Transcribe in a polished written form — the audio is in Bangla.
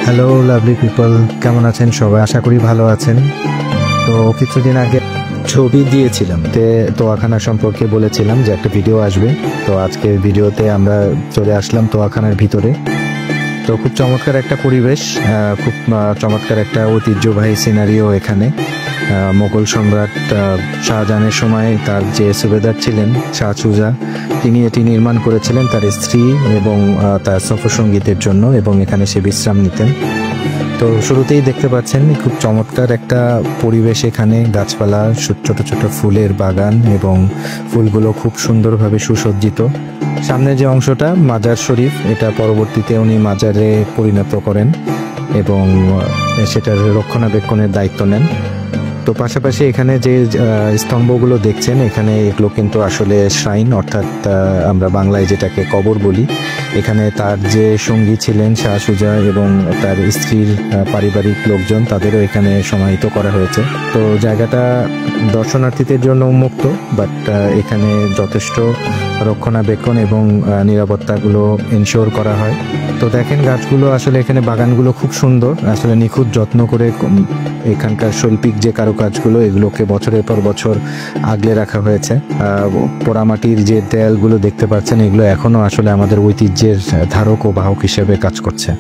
হ্যালো লাভলি পিপল, কেমন আছেন সবাই? আশা করি ভালো আছেন। তো কিছুদিন আগে ছবি দিয়েছিলাম তোয়াখানা সম্পর্কে বলেছিলাম যে একটা ভিডিও আসবে। তো আজকের ভিডিওতে আমরা চলে আসলাম তোয়াখানার ভিতরে। তো খুব চমৎকার একটা পরিবেশ, খুব চমৎকার একটা ঐতিহ্যবাহী সিনারিও এখানে। মোগল সম্রাট শাহজাহানের সময় তার যে সুবেদার ছিলেন শাহ সুজা, তিনি এটি নির্মাণ করেছিলেন তার স্ত্রী এবং তার সফরসঙ্গীদের জন্য, এবং এখানে সে বিশ্রাম নিতেন। তো শুরুতেই দেখতে পাচ্ছেন খুব চমৎকার একটা পরিবেশ, এখানে গাছপালা, ছোট ছোট ফুলের বাগান এবং ফুলগুলো খুব সুন্দরভাবে সুসজ্জিত। সামনে যে অংশটা মাজার শরীফ, এটা পরবর্তীতে উনি মাজারে পরিণত করেন এবং সেটার রক্ষণাবেক্ষণের দায়িত্ব নেন। তো পাশাপাশি এখানে যে স্তম্ভগুলো দেখছেন, এখানে এগুলো কিন্তু আসলে শ্রাইন, অর্থাৎ আমরা বাংলায় যেটাকে কবর বলি। এখানে তার যে সঙ্গী ছিলেন শাহ সুজা এবং তার স্ত্রীর পারিবারিক লোকজন, তাদেরও এখানে সমাহিত করা হয়েছে। তো জায়গাটা দর্শনার্থীদের জন্য উন্মুক্ত, বাট এখানে যথেষ্ট রক্ষণাবেক্ষণ এবং নিরাপত্তাগুলো ইনশিওর করা হয়। তো দেখেন গাছগুলো, আসলে এখানে বাগানগুলো খুব সুন্দর, আসলে নিখুঁত যত্ন করে এখানকার শৈল্পিক যে কারুকাজগুলো, এগুলোকে বছরের পর বছর আগলে রাখা হয়েছে। পোড়ামাটির যে দেয়ালগুলো দেখতে পাচ্ছেন, এগুলো এখনো আসলে আমাদের ঐতিহ্যের ধারক ও বাহক হিসেবে কাজ করছে।